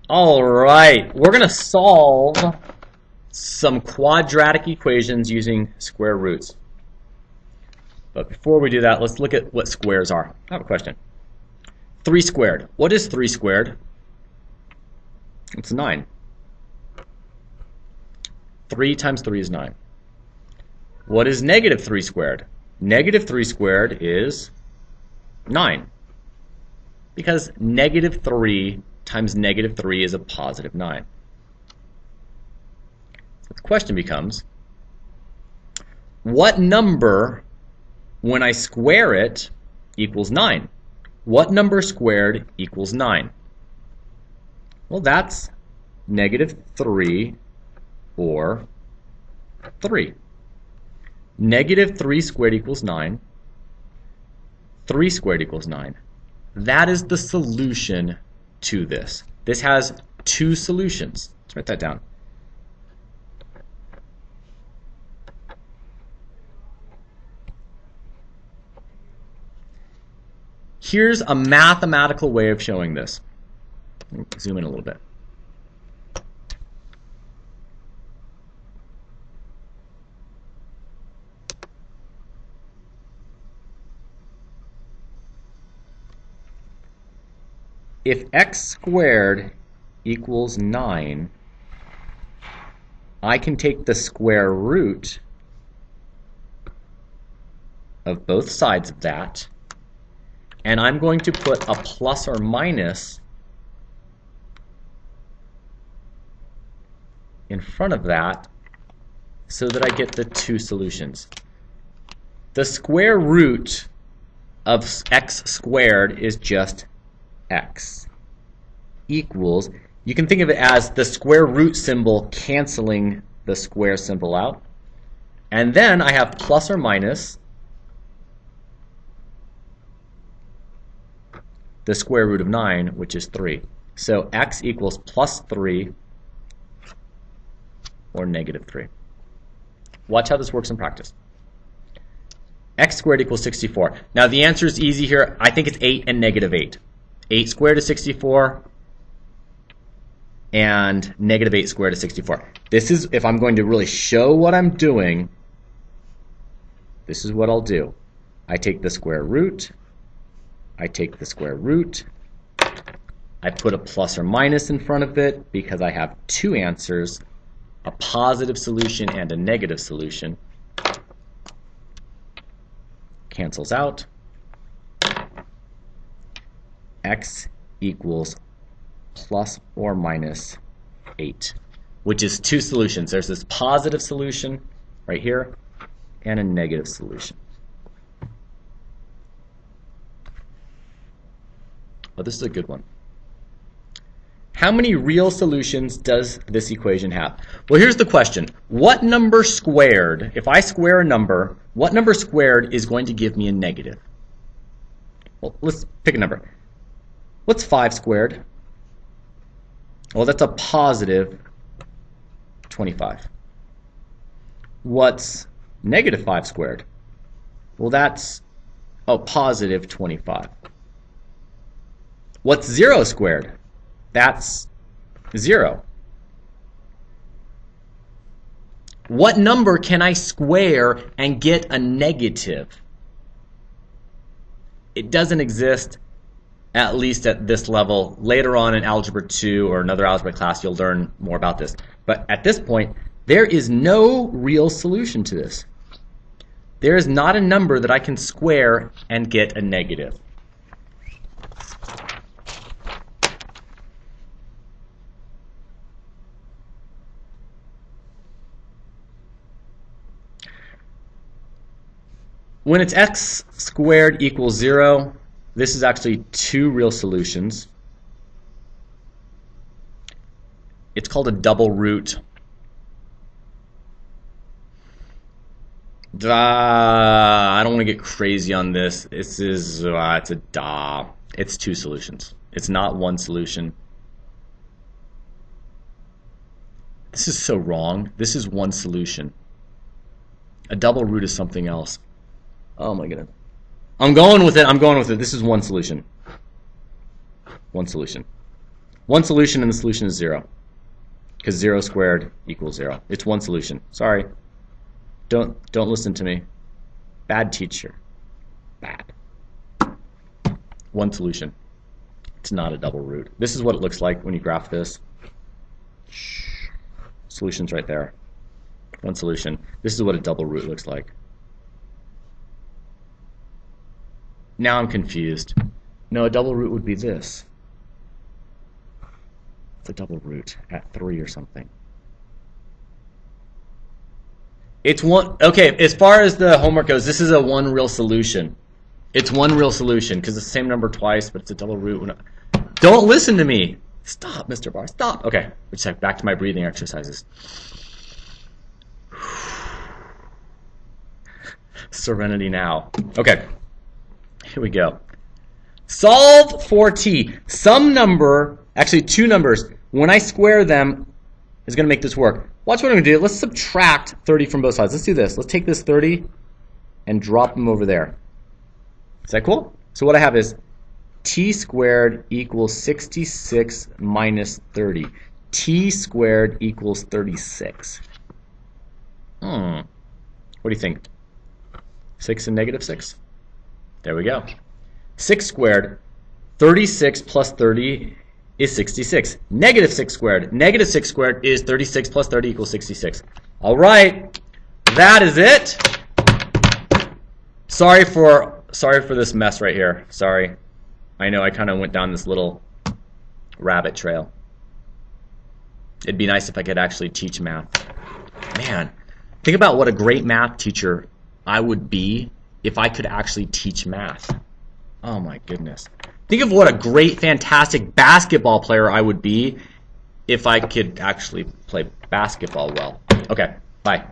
All right, we're going to solve some quadratic equations using square roots. But before we do that, let's look at what squares are. I have a question. 3 squared. What is 3 squared? It's 9. 3 times 3 is 9. What is negative 3 squared? Negative 3 squared is 9. Because negative 3 times negative 3 is a positive 9. So the question becomes, what number, when I square it, equals 9? What number squared equals 9? Well, that's negative 3 or 3. Negative 3 squared equals 9. 3 squared equals 9. That is the solution to this. This has 2 solutions. Let's write that down. Here's a mathematical way of showing this. Zoom in a little bit. If x squared equals 9, I can take the square root of both sides of that, and I'm going to put a plus or minus in front of that so that I get the 2 solutions. The square root of x squared is just x equals, you can think of it as the square root symbol canceling the square symbol out, and then I have plus or minus the square root of 9, which is 3. So x equals plus 3 or negative 3. Watch how this works in practice. X squared equals 64. Now the answer is easy here. I think it's 8 and negative 8. 8 squared is 64, and negative 8 squared is 64. This is, if I'm going to really show what I'm doing, this is what I'll do. I take the square root, I take the square root, I put a plus or minus in front of it because I have 2 answers, a positive solution and a negative solution. Cancels out. X equals plus or minus 8, which is 2 solutions. There's this positive solution right here and a negative solution. Oh, this is a good one. How many real solutions does this equation have? Well, here's the question. What number squared, if I square a number, what number squared is going to give me a negative? Well, let's pick a number. What's 5 squared? Well, that's a positive 25. What's negative 5 squared? Well, that's a positive 25. What's 0 squared? That's 0. What number can I square and get a negative? It doesn't exist, at least at this level. Later on in Algebra 2 or another algebra class, you'll learn more about this. But at this point, there is no real solution to this. There is not a number that I can square and get a negative. When it's x squared equals 0, this is actually 2 real solutions. It's called a double root. I don't want to get crazy on this. This is it's a da. It's 2 solutions. It's not 1 solution. This is so wrong. This is 1 solution. A double root is something else. Oh my goodness. I'm going with it. This is 1 solution. 1 solution. One solution and the solution is 0. Because 0 squared equals 0. It's one solution. Sorry. Don't listen to me. Bad teacher. Bad. One solution. It's not a double root. This is what it looks like when you graph this. Solution's right there. One solution. This is what a double root looks like. Now I'm confused. No, a double root would be this. It's a double root at 3 or something. It's one. Okay, as far as the homework goes, this is a one real solution. It's one real solution because it's the same number twice, but it's a double root. Don't listen to me. Stop, Mr. Barr. Stop. Okay, back to my breathing exercises. Serenity now. Okay, here we go. Solve for t. Some number, actually two numbers, when I square them, is going to make this work. Watch what I'm going to do. Let's subtract 30 from both sides. Let's do this. Let's take this 30 and drop them over there. Is that cool? So what I have is t squared equals 66 minus 30. T squared equals 36. What do you think? 6 and negative 6? There we go. 6 squared, 36 plus 30 is 66. Negative 6 squared. Negative 6 squared is 36 plus 30 equals 66. All right. That is it. Sorry for this mess right here. Sorry. I know I kind of went down this little rabbit trail. It'd be nice if I could actually teach math. Man, think about what a great math teacher I would be if I could actually teach math. Oh my goodness. Think of what a great, fantastic basketball player I would be if I could actually play basketball well. Okay, bye.